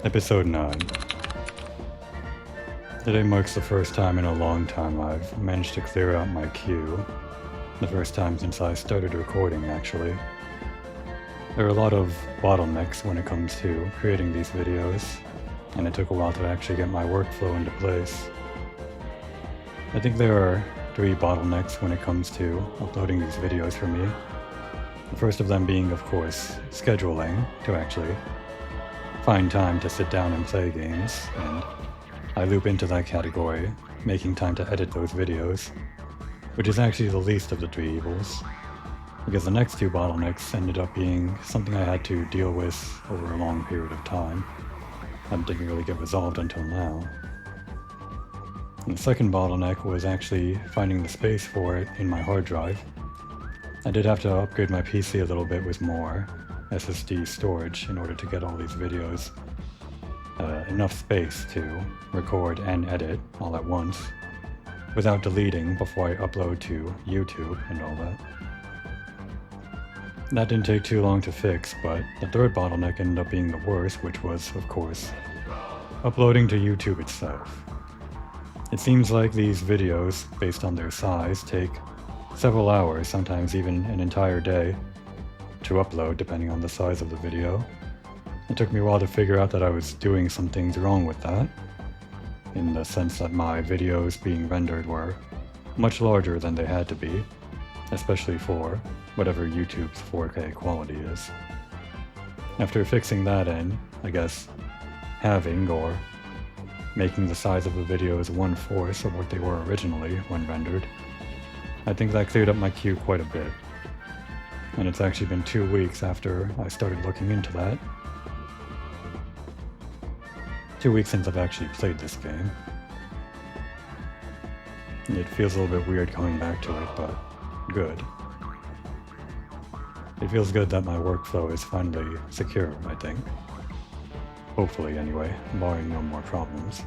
Episode 9. Today marks the first time in a long time I've managed to clear out my queue. The first time since I started recording, actually. There are a lot of bottlenecks when it comes to creating these videos, and it took a while to actually get my workflow into place. I think there are 3 bottlenecks when it comes to uploading these videos for me. The first of them being, of course, scheduling to actually find time to sit down and play games, and I loop into that category, making time to edit those videos, which is actually the least of the 3 evils, because the next 2 bottlenecks ended up being something I had to deal with over a long period of time, and didn't really get resolved until now. And the second bottleneck was actually finding the space for it in my hard drive. I did have to upgrade my PC a little bit with more SSD storage in order to get all these videos enough space to record and edit all at once without deleting before I upload to YouTube and all that. That didn't take too long to fix, but the third bottleneck ended up being the worst, which was, of course, uploading to YouTube itself. It seems like these videos, based on their size, take several hours, sometimes even an entire day, to upload depending on the size of the video. It took me a while to figure out that I was doing some things wrong with that, in the sense that my videos being rendered were much larger than they had to be, especially for whatever YouTube's 4K quality is. After fixing that in, I guess having or making the size of the videos 1/4 of what they were originally when rendered, I think that cleared up my queue quite a bit. And it's actually been 2 weeks after I started looking into that. 2 weeks since I've actually played this game. It feels a little bit weird coming back to it, but good. It feels good that my workflow is finally secure, I think. Hopefully, anyway, barring no more problems.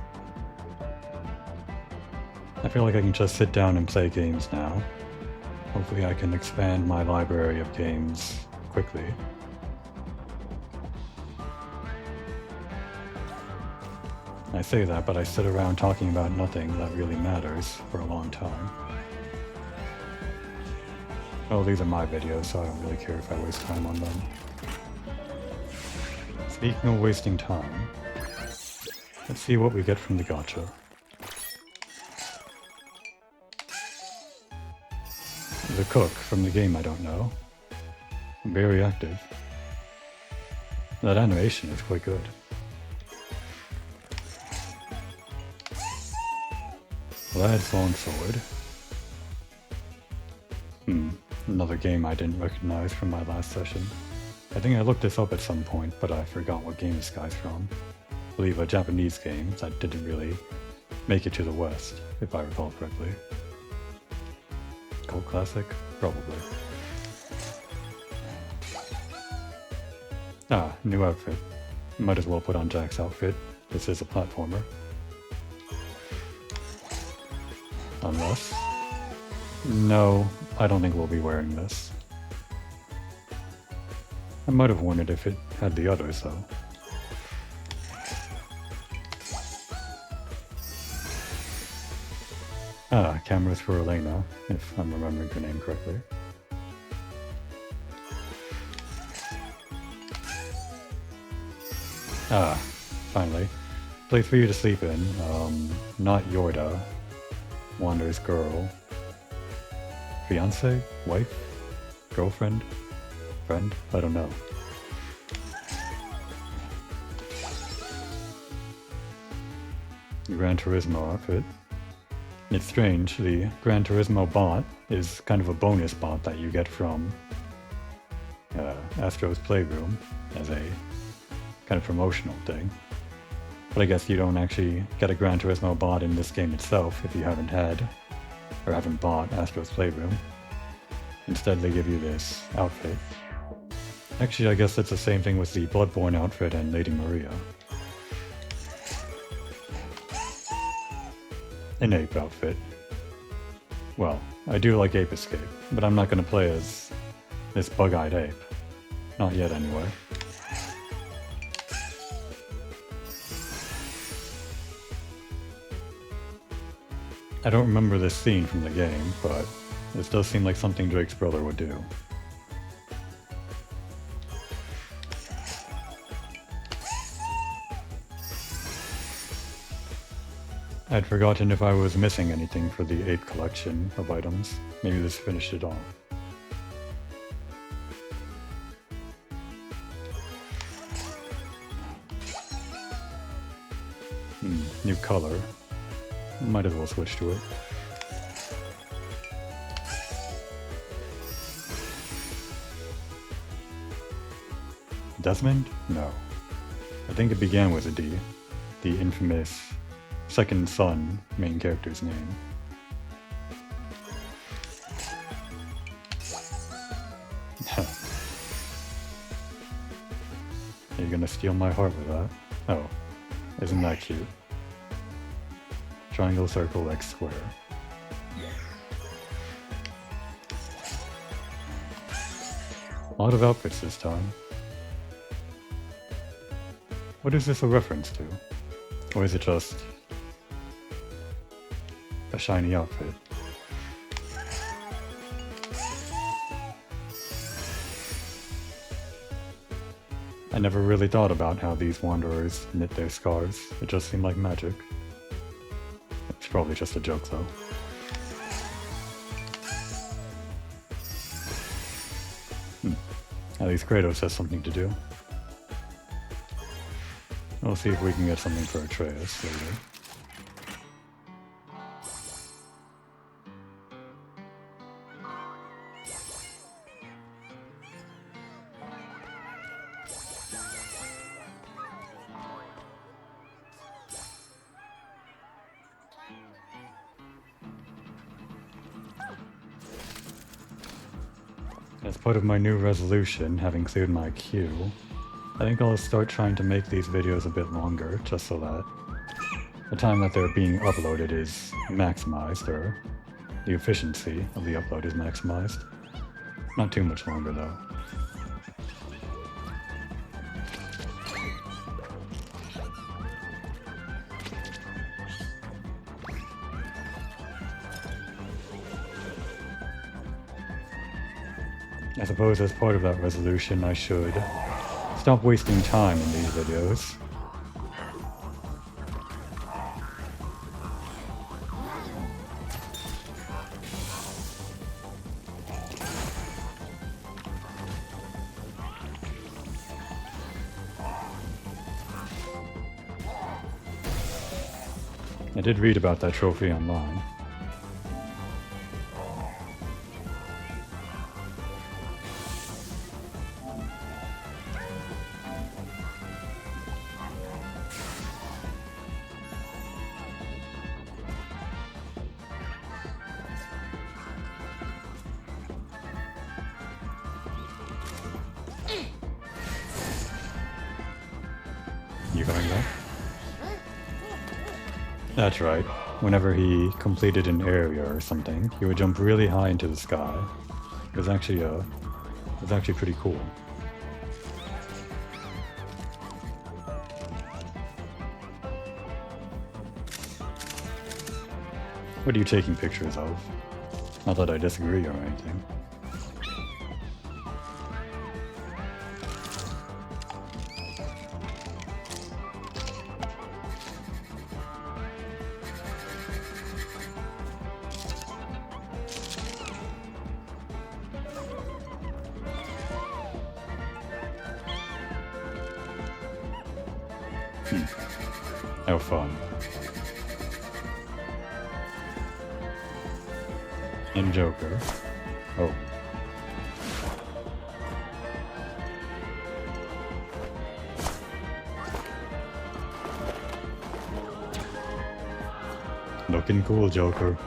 I feel like I can just sit down and play games now. Hopefully I can expand my library of games quickly. I say that, but I sit around talking about nothing that really matters for a long time. Well, these are my videos, so I don't really care if I waste time on them. Speaking of wasting time, let's see what we get from the gacha. The cook from the game I don't know. Very active. That animation is quite good. Lad's Longsword. Another game I didn't recognize from my last session. I think I looked this up at some point, but I forgot what game this guy's from. I believe a Japanese game that didn't really make it to the West, if I recall correctly. Cult classic? Probably. Ah, new outfit. Might as well put on Jack's outfit. This is a platformer. Unless... No, I don't think we'll be wearing this. I might have worn it if it had the others, though. Ah, cameras for Elena, if I'm remembering her name correctly. Ah, finally. Place for you to sleep in. Not Yorda. Wander's girl. Fiancé? Wife? Girlfriend? Friend? I don't know. Gran Turismo outfit. It's strange, the Gran Turismo bot is kind of a bonus bot that you get from Astro's Playroom as a kind of promotional thing. But I guess you don't actually get a Gran Turismo bot in this game itself if you haven't had or haven't bought Astro's Playroom. Instead they give you this outfit. Actually, I guess it's the same thing with the Bloodborne outfit and Lady Maria. An ape outfit. Well, I do like Ape Escape, but I'm not going to play as this bug-eyed ape. Not yet, anyway. I don't remember this scene from the game, but this does seem like something Drake's brother would do. I'd forgotten if I was missing anything for the 8 collection of items. Maybe this finished it off. New color. Might as well switch to it. Desmond? No. I think it began with a D. The infamous second son main character's name. Are you gonna steal my heart with that? Oh, isn't that cute? Triangle, circle, X, square. A lot of outfits this time. What is this a reference to? Or is it just a shiny outfit? I never really thought about how these wanderers knit their scarves. It just seemed like magic. It's probably just a joke though. At least Kratos has something to do. We'll see if we can get something for Atreus later. As part of my new resolution, having cleared my queue, I think I'll start trying to make these videos a bit longer, just so that the time that they're being uploaded is maximized, or the efficiency of the upload is maximized. Not too much longer though. I suppose as part of that resolution I should stop wasting time in these videos. I did read about that trophy online. You going there? That's right. Whenever he completed an area or something, he would jump really high into the sky. It was actually pretty cool. What are you taking pictures of? Not that I disagree or anything. How fun. And Joker. Oh. Looking cool, Joker.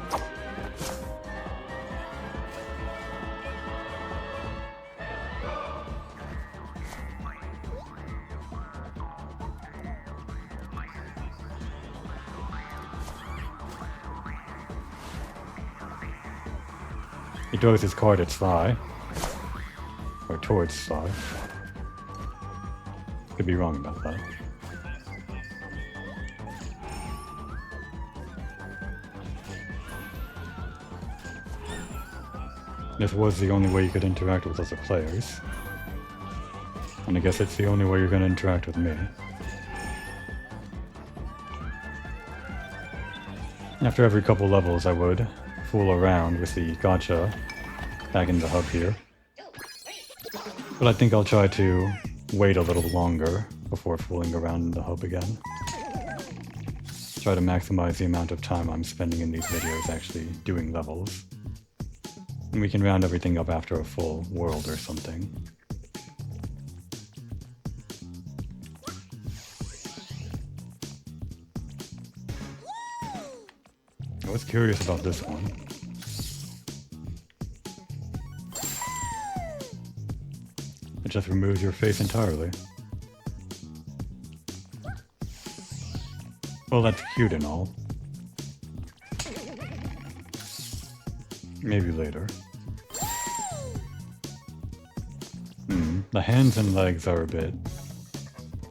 He throws his card at Sly. Or towards Sly. Could be wrong about that. This was the only way you could interact with other players. And I guess it's the only way you're going to interact with me. After every couple levels I would fool around with the gacha back in the hub here. But I think I'll try to wait a little longer before fooling around in the hub again. Try to maximize the amount of time I'm spending in these videos actually doing levels. And we can round everything up after a full world or something. I was curious about this one. It just removes your face entirely. Well, that's cute and all. Maybe later. The hands and legs are a bit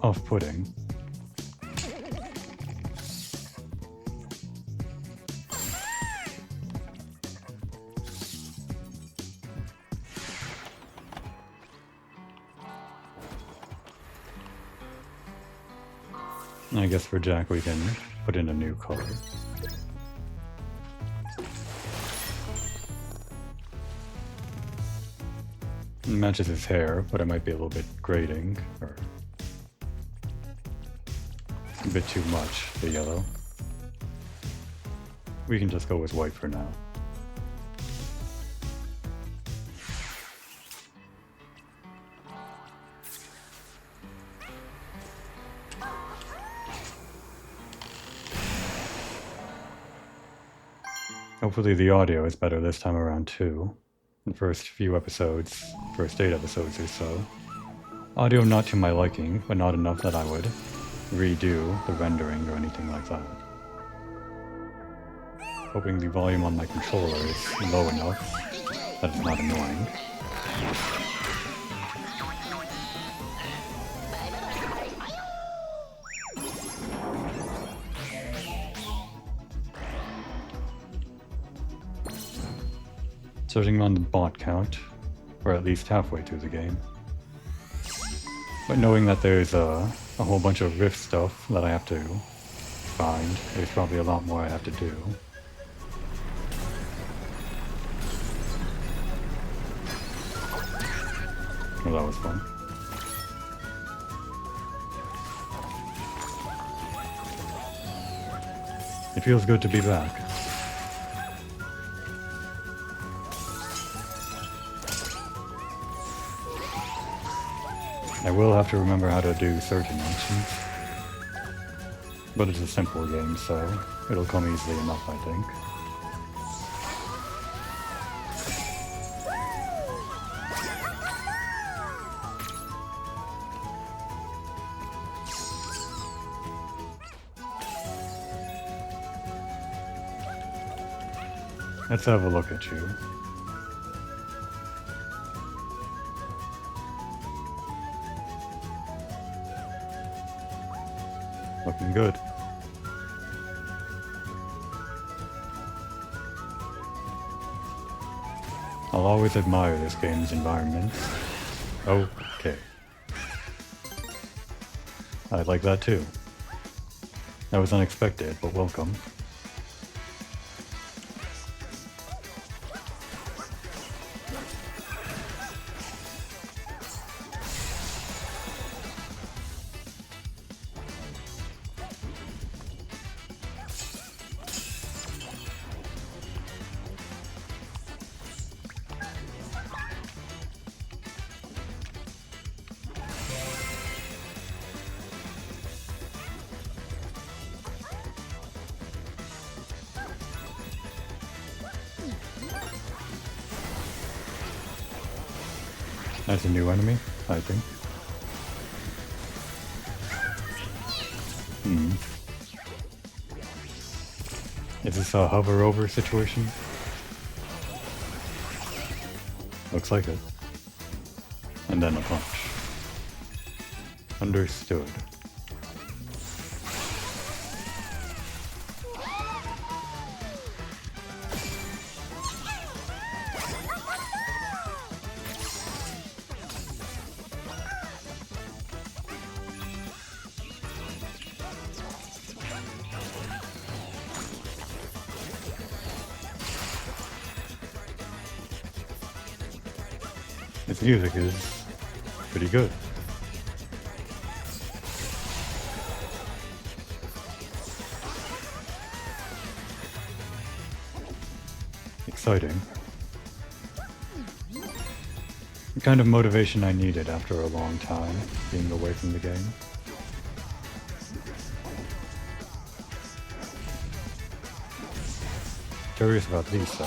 off-putting. I guess for Jack we can put in a new color. It matches his hair, but it might be a little bit grating, or a bit too much, the yellow. We can just go with white for now. Hopefully the audio is better this time around too. The first few episodes, first 8 episodes or so. Audio not to my liking, but not enough that I would redo the rendering or anything like that. Hoping the volume on my controller is low enough that it's not annoying. Searching on the bot count, or at least halfway through the game. But knowing that there's a whole bunch of rift stuff that I have to find, there's probably a lot more I have to do. Well, that was fun. It feels good to be back. I will have to remember how to do certain actions. But it's a simple game, so it'll come easily enough, I think. Let's have a look at you. Looking good. I'll always admire this game's environment. Okay. I like that too. That was unexpected, but welcome. That's a new enemy, I think. Is this a hover over situation? Looks like it. And then a punch. Understood. Its music is pretty good. Exciting. The kind of motivation I needed after a long time being away from the game. Curious about these though.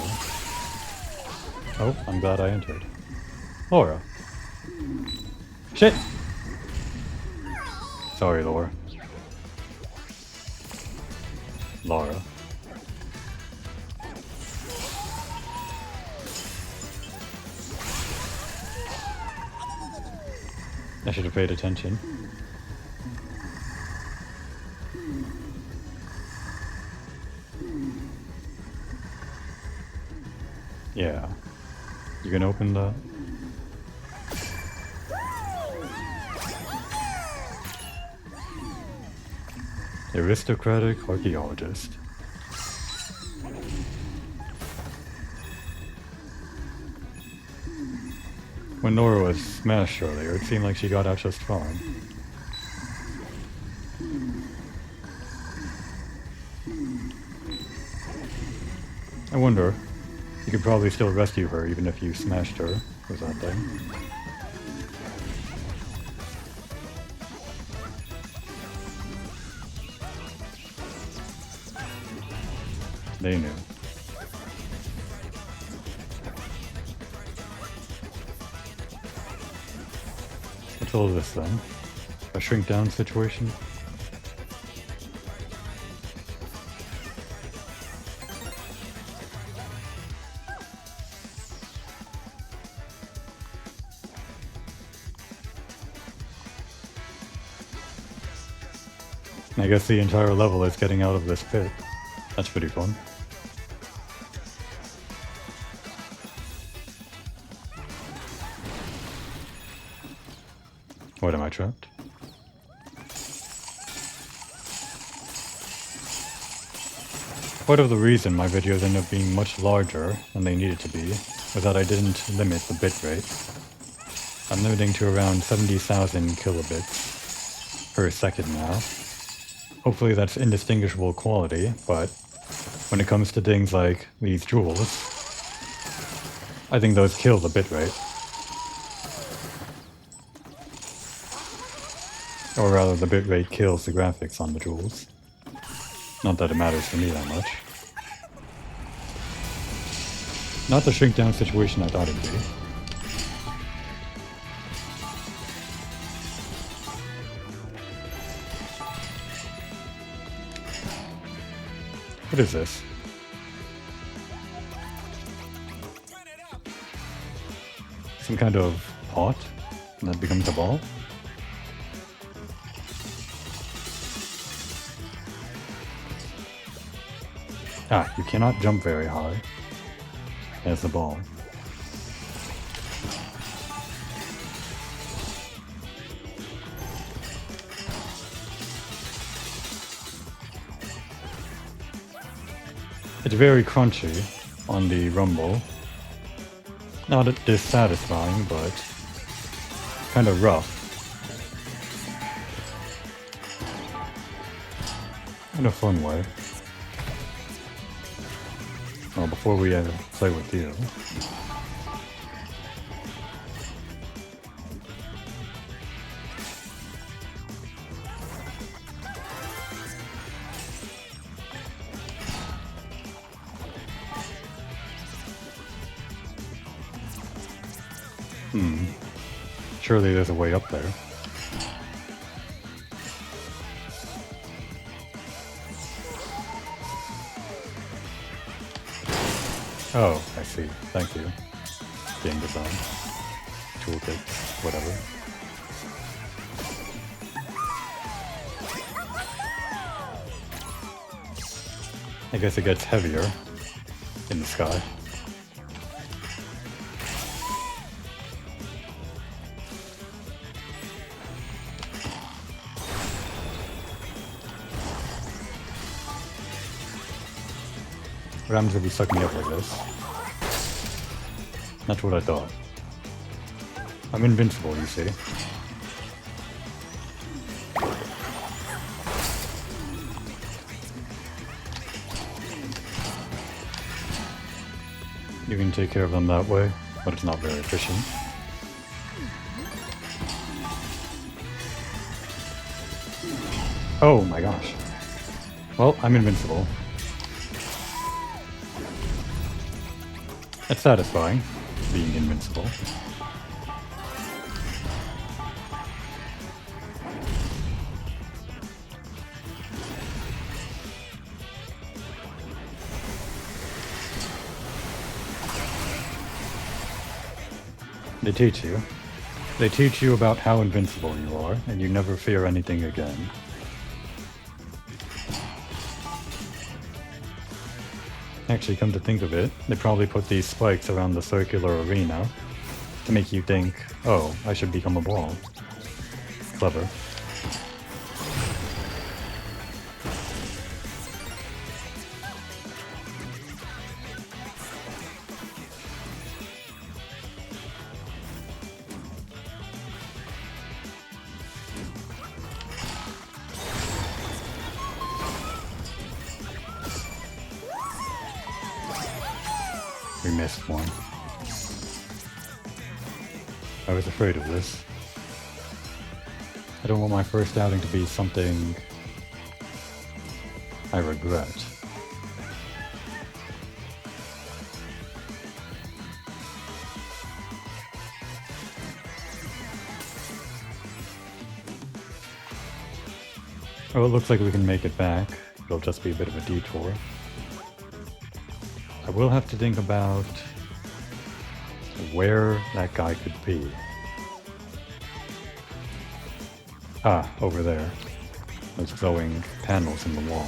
Oh, I'm glad I entered. Laura. Shit! Sorry, Laura. Laura. I should have paid attention. Yeah. You can open that? Aristocratic archaeologist. When Nora was smashed earlier, it seemed like she got out just fine. I wonder, you could probably still rescue her even if you smashed her with that thing. They knew. What's all this then? A shrink down situation? I guess the entire level is getting out of this pit. That's pretty fun. What, am I trapped? Part of the reason my videos end up being much larger than they needed to be was that I didn't limit the bitrate. I'm limiting to around 70,000 kilobits per second now. Hopefully that's indistinguishable quality, but when it comes to things like these jewels, I think those kill the bitrate. Or rather, the bitrate kills the graphics on the jewels. Not that it matters to me that much. Not the shrink down situation I thought it'd be. What is this? Some kind of pot that becomes a ball? Ah, you cannot jump very high. There's the ball. It's very crunchy on the rumble. Not dissatisfying, but kind of rough. In a fun way. Well, before we play with you. Surely there's a way up there. Oh, I see. Thank you. Game design. Toolkit. Whatever. I guess it gets heavier in the sky. What happens if you suck me up like this? That's what I thought. I'm invincible, you see. You can take care of them that way, but it's not very efficient. Oh my gosh. Well, I'm invincible. It's satisfying, being invincible. They teach you. They teach you about how invincible you are, and you never fear anything again. Actually, come to think of it, they probably put these spikes around the circular arena to make you think, oh, I should become a ball. Clever. We missed one. I was afraid of this. I don't want my first outing to be something I regret. Oh, it looks like we can make it back. It'll just be a bit of a detour. I will have to think about where that guy could be. Ah, over there. Those glowing panels in the wall.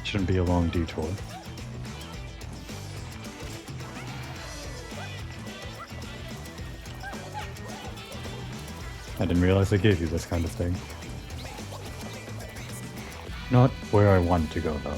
Shouldn't be a long detour. I didn't realize they gave you this kind of thing. Not where I want to go, though.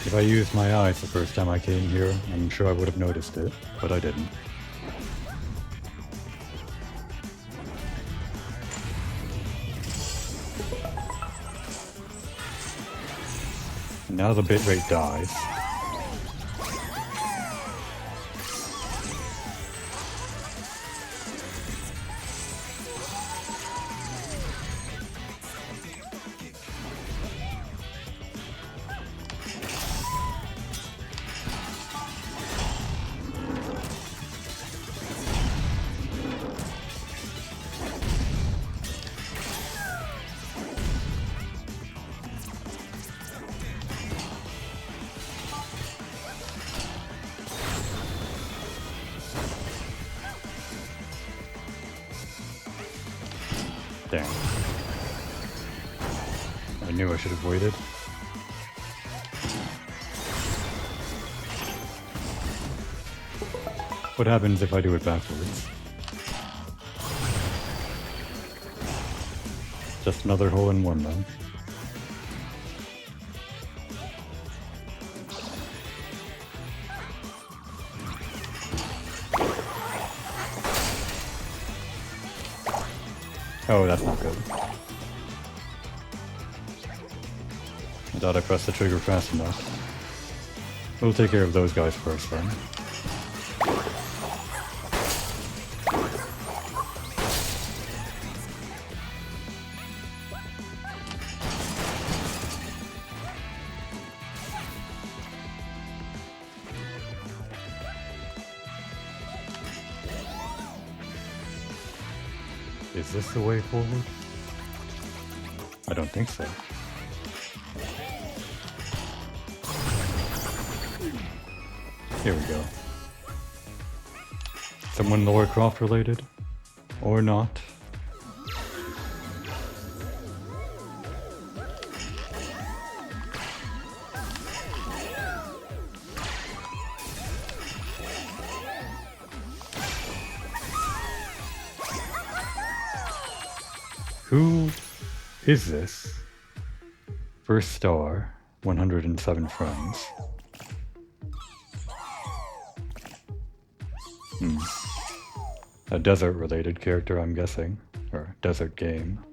If I used my eyes the first time I came here, I'm sure I would have noticed it, but I didn't. And now the bitrate dies. Damn. I knew I should have waited. What happens if I do it backwards? Just another hole in one, though. Oh, that's not good. I thought I pressed the trigger fast enough. We'll take care of those guys first, then. Is this the way forward? I don't think so. Here we go. Someone Lara Croft related? Or not? Who is this? First star, 107 friends. A desert-related character, I'm guessing. Or desert game.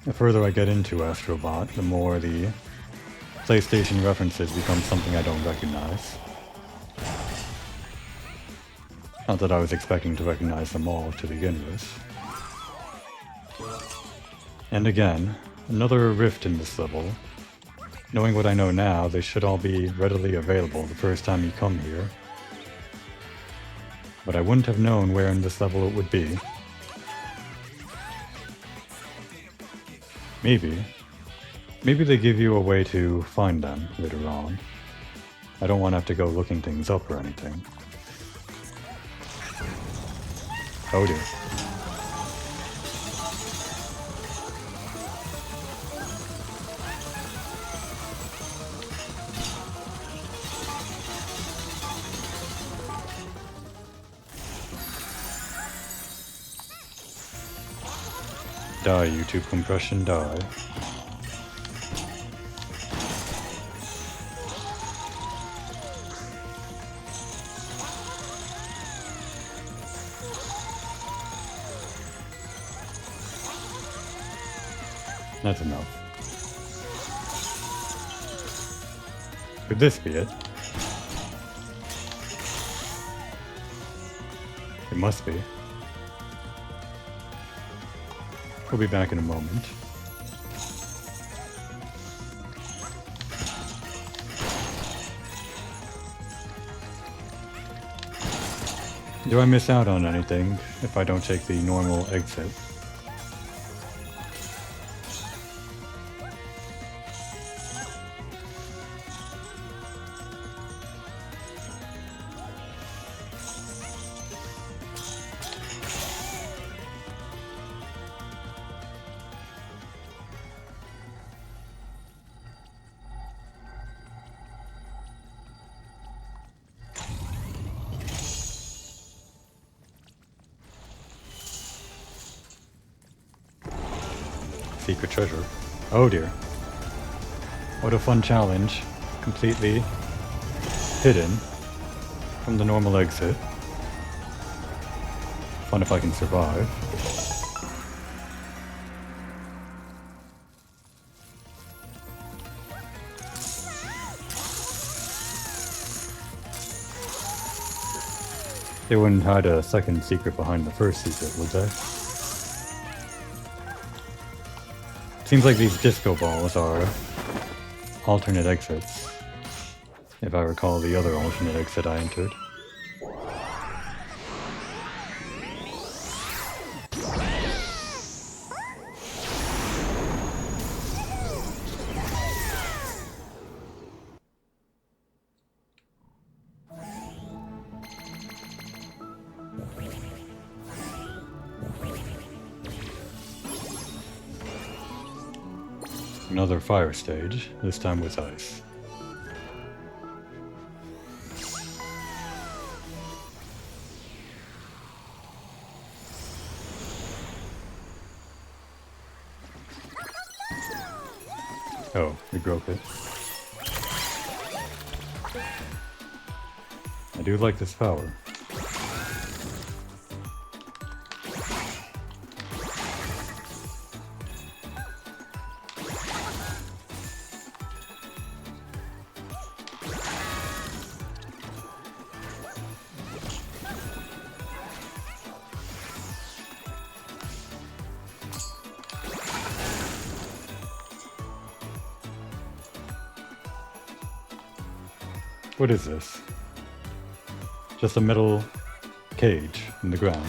The further I get into Astro Bot, the more the PlayStation references become something I don't recognize. Not that I was expecting to recognize them all to begin with. And again, another rift in this level. Knowing what I know now, they should all be readily available the first time you come here. But I wouldn't have known where in this level it would be. Maybe they give you a way to find them later on. I don't want to have to go looking things up or anything. Oh dear. Die, YouTube compression, die. That's enough. Could this be it? It must be. We'll be back in a moment. Do I miss out on anything if I don't take the normal exit? Secret treasure. Oh dear. What a fun challenge. Completely hidden from the normal exit. Fun if I can survive. They wouldn't hide a second secret behind the first secret, would they? Seems like these disco balls are alternate exits, if I recall the other alternate exit I entered. Another fire stage, this time with ice. Oh, we broke it. I do like this power. What is this? Just a metal cage in the ground.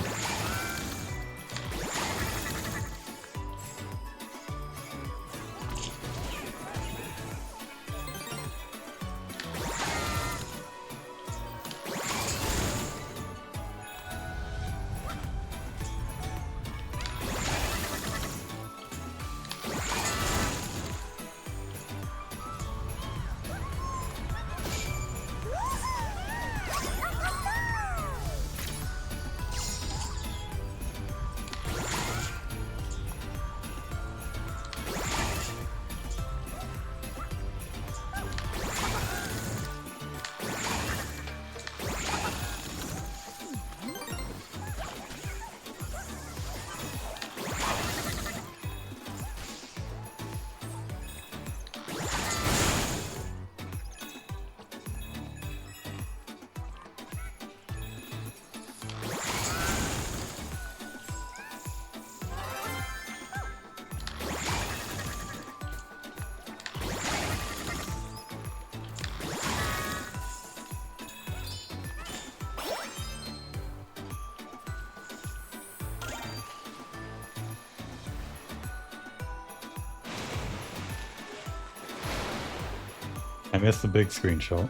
I missed the big screenshot.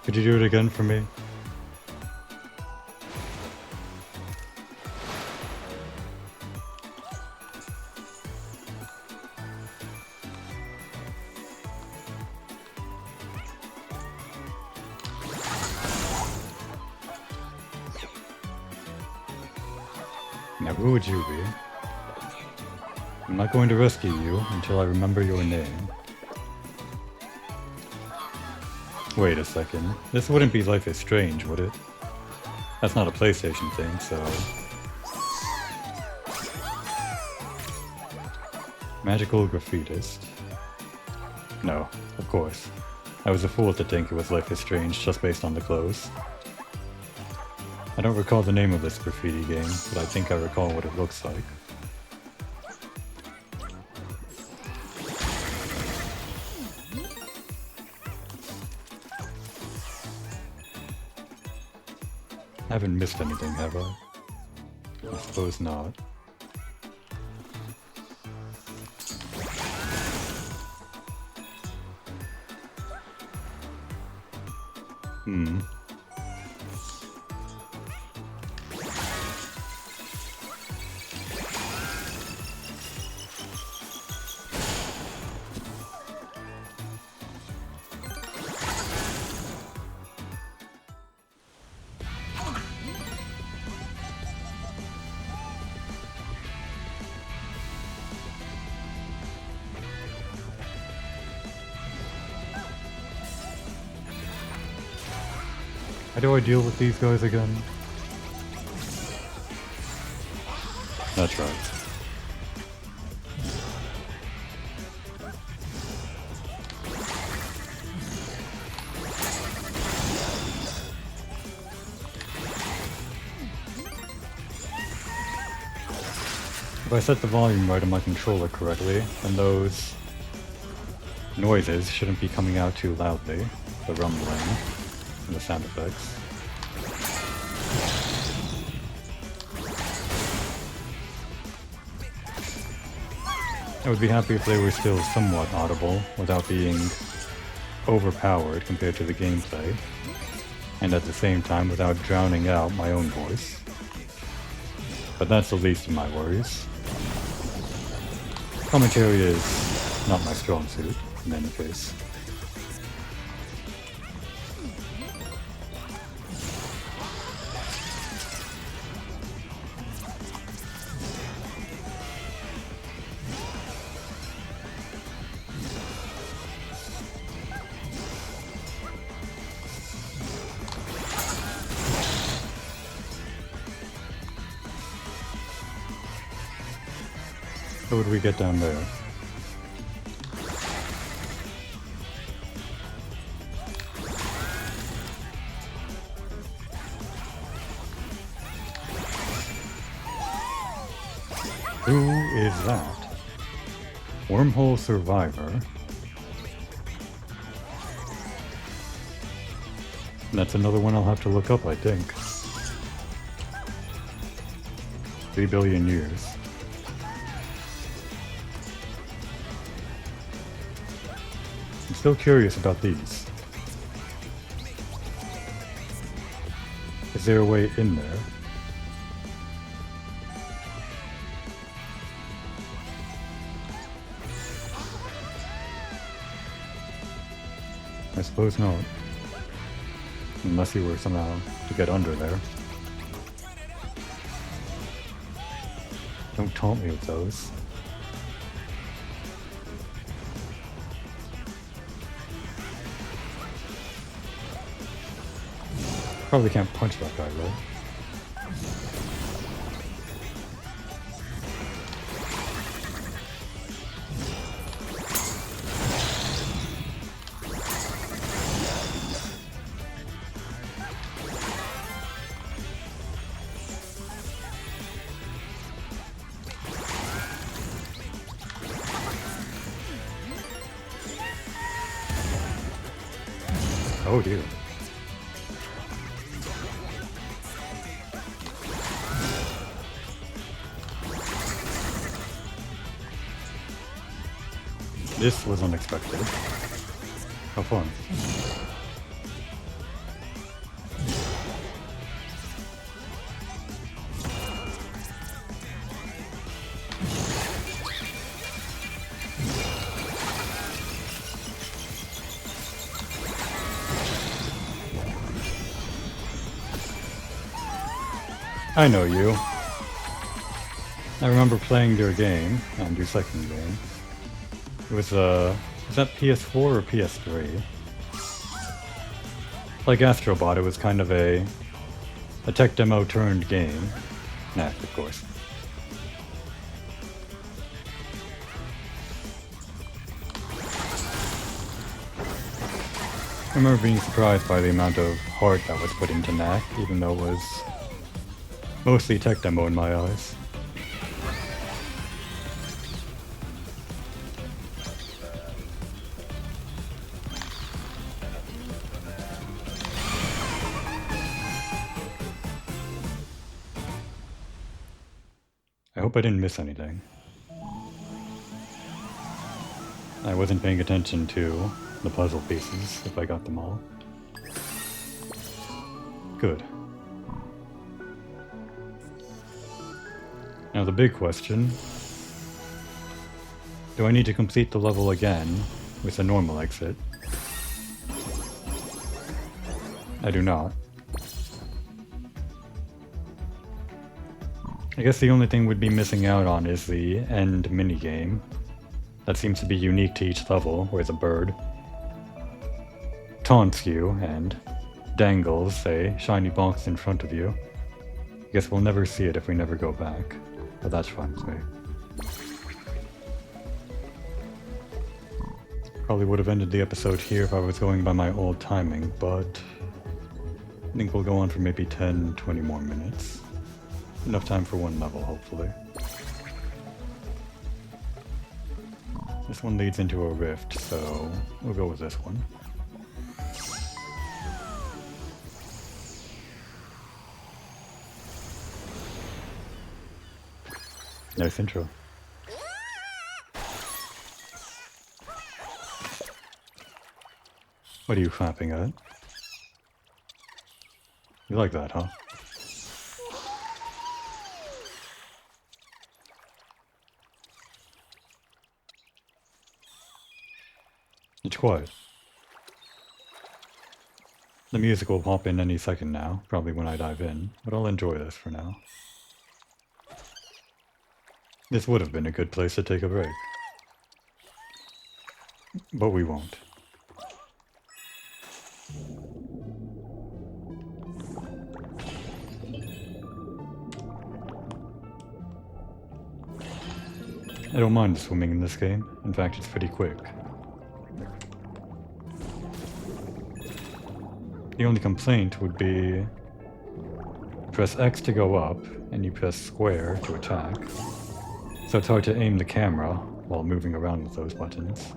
Could you do it again for me? Now who would you be? I'm not going to rescue you until I remember your name. Wait a second. This wouldn't be Life is Strange, would it? That's not a PlayStation thing, so... Magical graffitist. No, of course. I was a fool to think it was Life is Strange just based on the clothes. I don't recall the name of this graffiti game, but I think I recall what it looks like. I haven't missed anything, have I? I suppose not. How do I deal with these guys again? That's right. If I set the volume right on my controller correctly, then those noises shouldn't be coming out too loudly, the rumbling and the sound effects. I would be happy if they were still somewhat audible without being overpowered compared to the gameplay, and at the same time without drowning out my own voice. But that's the least of my worries. Commentary is not my strong suit, in any case. What would we get down there? Who is that? Wormhole Survivor. That's another one I'll have to look up, I think. 3 billion years. I'm still curious about these. Is there a way in there? I suppose not. Unless you were somehow to get under there. Don't taunt me with those. Probably can't punch that guy, right? Oh dear. This was unexpected. Have fun. I know you. I remember playing your game, and your second game. It was, was that PS4 or PS3? Like Astro Bot, it was kind of a tech demo turned game. Knack, of course. I remember being surprised by the amount of heart that was put into Knack, even though it was mostly tech demo in my eyes. I hope I didn't miss anything. I wasn't paying attention to the puzzle pieces, if I got them all. Good. Now the big question, do I need to complete the level again with a normal exit? I do not. I guess the only thing we'd be missing out on is the end minigame. That seems to be unique to each level, where the bird taunts you and dangles a shiny box in front of you. I guess we'll never see it if we never go back, but that's fine with me. Probably would have ended the episode here if I was going by my old timing, but I think we'll go on for maybe 10-20 more minutes. Enough time for one level, hopefully. This one leads into a rift, so we'll go with this one. Nice intro. What are you clapping at? You like that, huh? It's quiet. The music will pop in any second now, probably when I dive in, but I'll enjoy this for now. This would have been a good place to take a break. But we won't. I don't mind swimming in this game. In fact, it's pretty quick. The only complaint would be press X to go up, and you press square to attack. So it's hard to aim the camera while moving around with those buttons.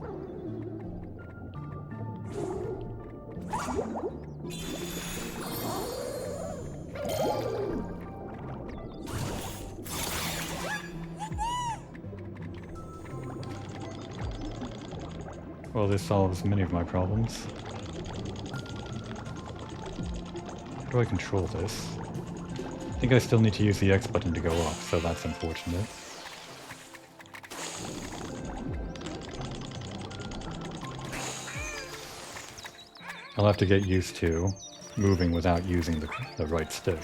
Well, this solves many of my problems. How do I control this? I think I still need to use the X button to go up, so that's unfortunate. I'll have to get used to moving without using the right stick.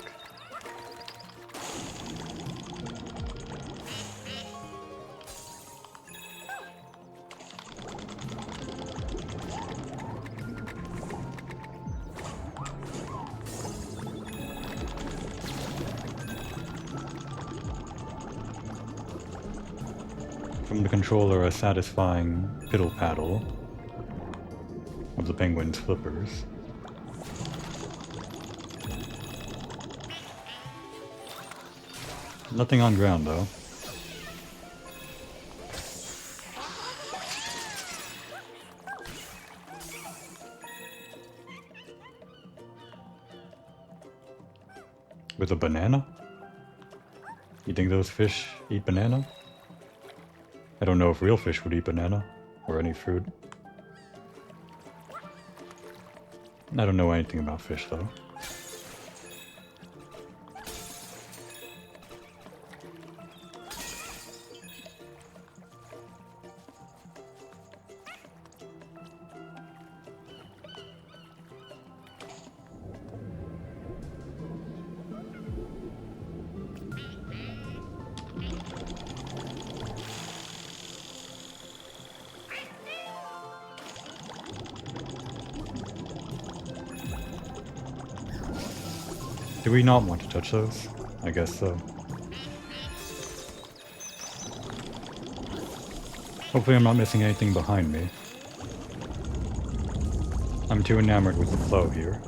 From the controller, a satisfying piddle-paddle of the penguin's flippers. Nothing on ground, though. With a banana? You think those fish eat banana? I don't know if real fish would eat banana, or any fruit. I don't know anything about fish though. Do we not want to touch those? I guess so. Hopefully I'm not missing anything behind me. I'm too enamored with the flow here.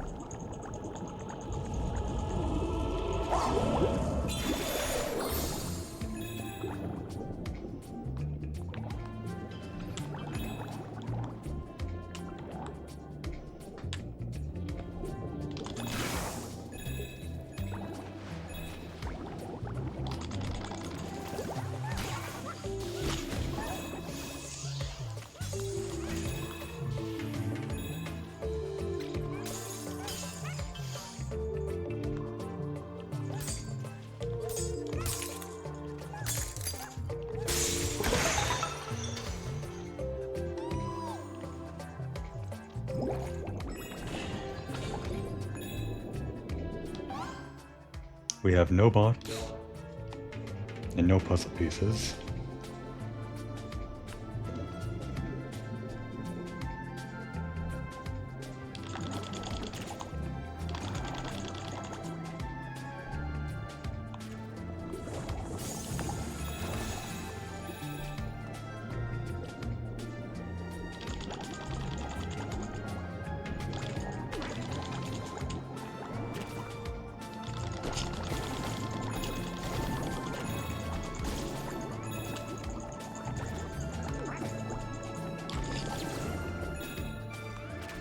We have no bots and no puzzle pieces.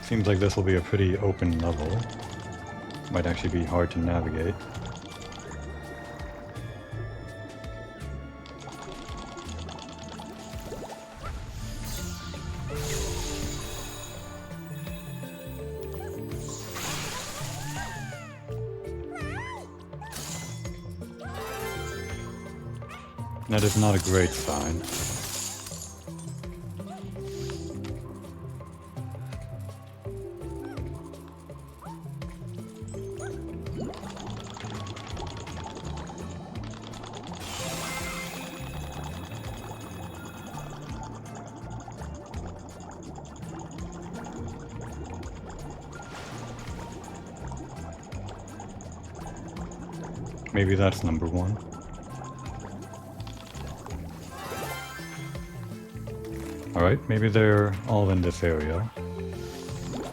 Seems like this will be a pretty open level. Might actually be hard to navigate. That is not a great sign. Maybe that's number one. Alright, maybe they're all in this area.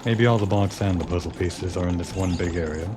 Maybe all the blocks and the puzzle pieces are in this one big area.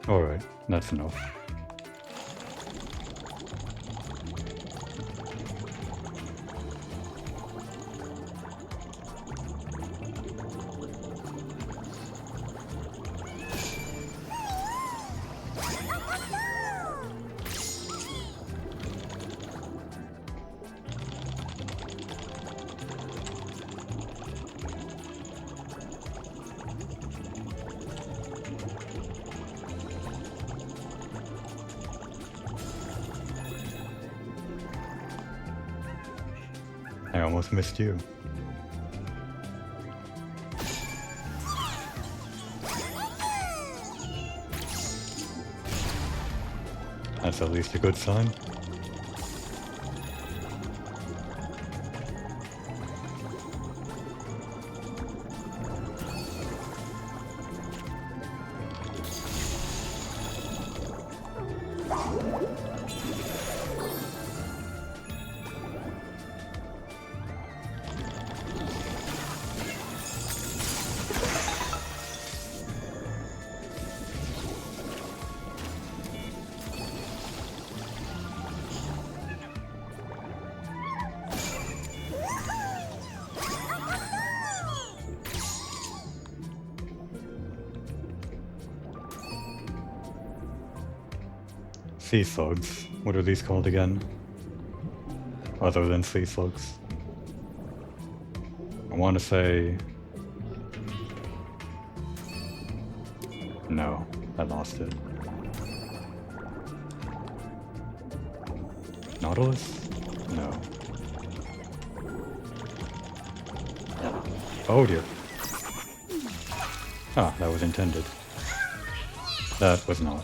Alright, that's enough. I almost missed you. That's at least a good sign. Sea slugs. What are these called again? Other than sea slugs. I want to say... No, I lost it. Nautilus? No. Oh dear. Ah, that was intended. That was not.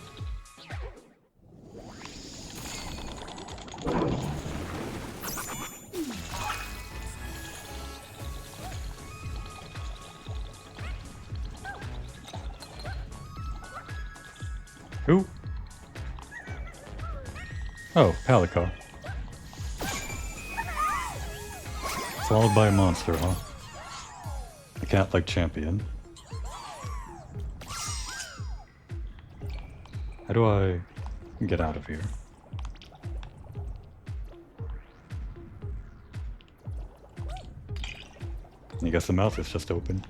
Who? Oh, Palico. Followed by a monster, huh? A cat-like champion. How do I get out of here? I guess the mouth is just open.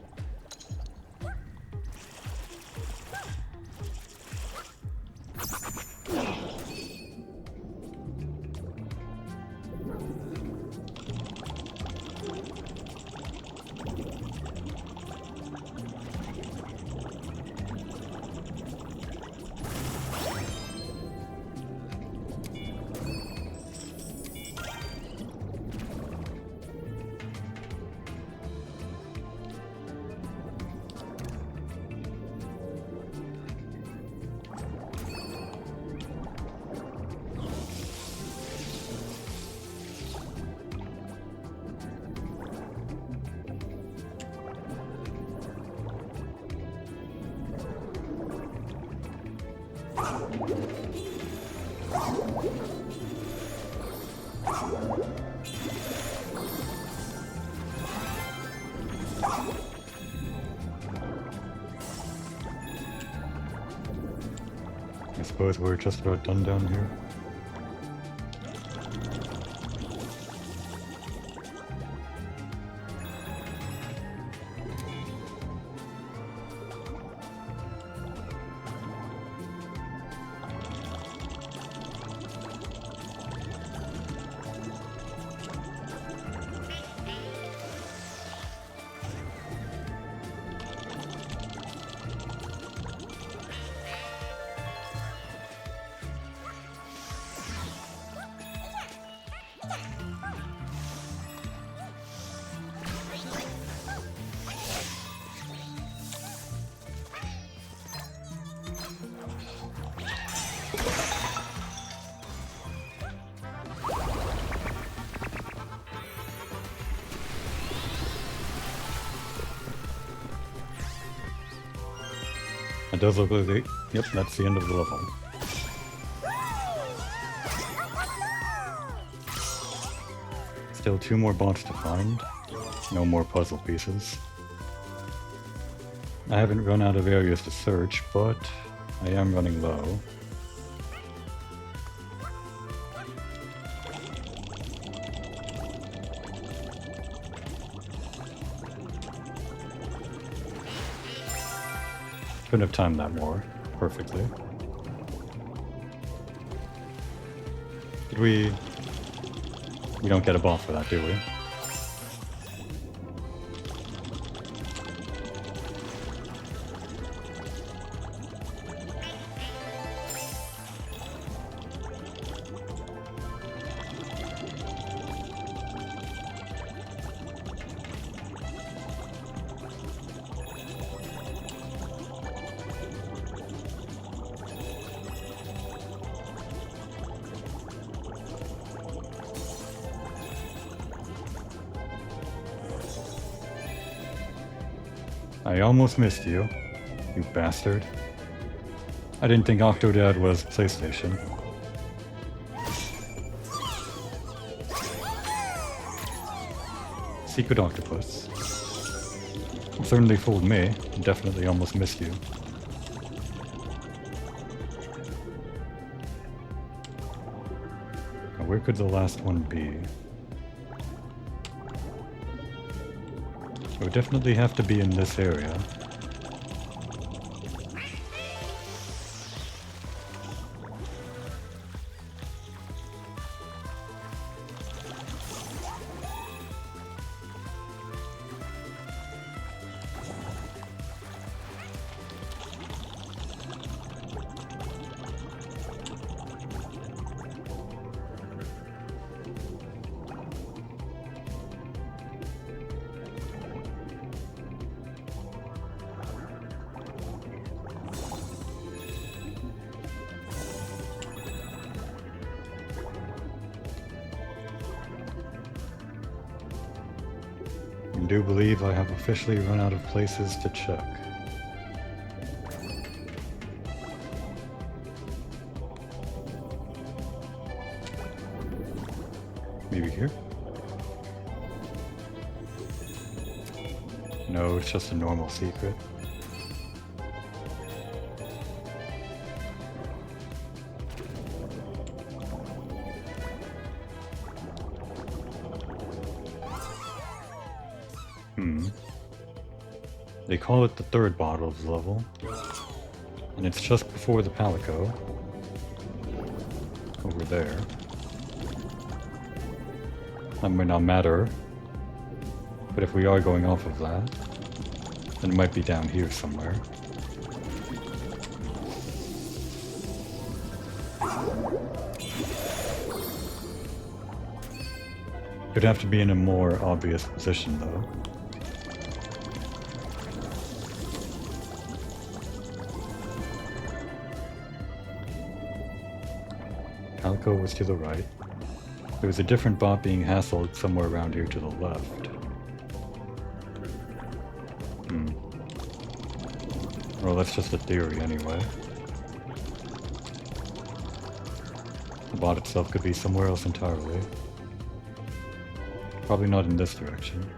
I suppose we're just about done down here. It does look like the... Yep, that's the end of the level. Still 2 more bots to find. No more puzzle pieces. I haven't run out of areas to search, but I am running low. Couldn't have timed that more perfectly. Did we... We don't get a bot for that, do we? I almost missed you, you bastard. I didn't think Octodad was PlayStation. Secret Octopus. You certainly fooled me. Definitely almost missed you. Now, where could the last one be? It would definitely have to be in this area. I do believe I have officially run out of places to check. Maybe here? No, it's just a normal secret. They call it the third bottles level, and it's just before the Palico, over there. That might not matter, but if we are going off of that, then it might be down here somewhere. It'd have to be in a more obvious position though. Palico was to the right. There was a different bot being hassled somewhere around here to the left. Well, that's just a theory anyway. The bot itself could be somewhere else entirely. Probably not in this direction.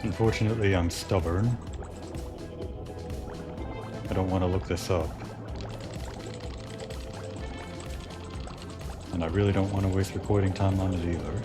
Unfortunately, I'm stubborn. I don't want to look this up. And I really don't want to waste recording time on it either.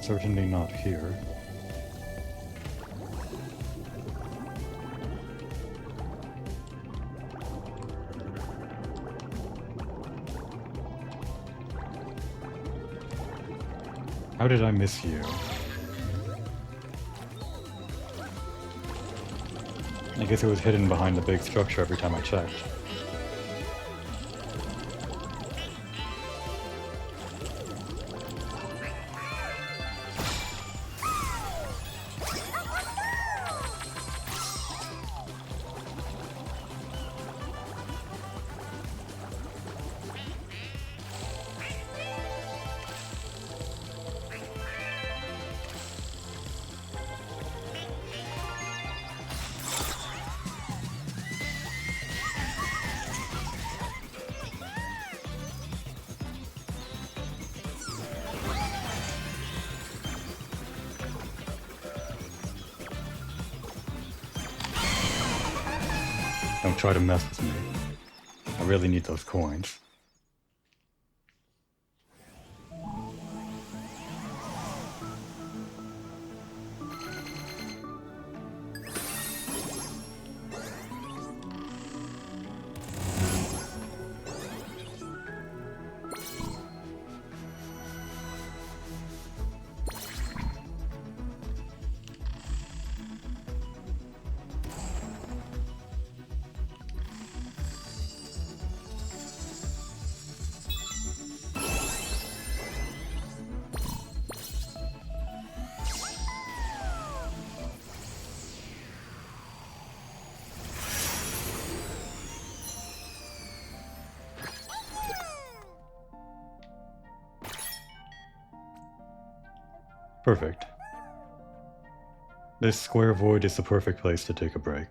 Certainly not here. How did I miss you? I guess it was hidden behind the big structure every time I checked. Don't try to mess with me. I really need those coins. Perfect. This square void is the perfect place to take a break.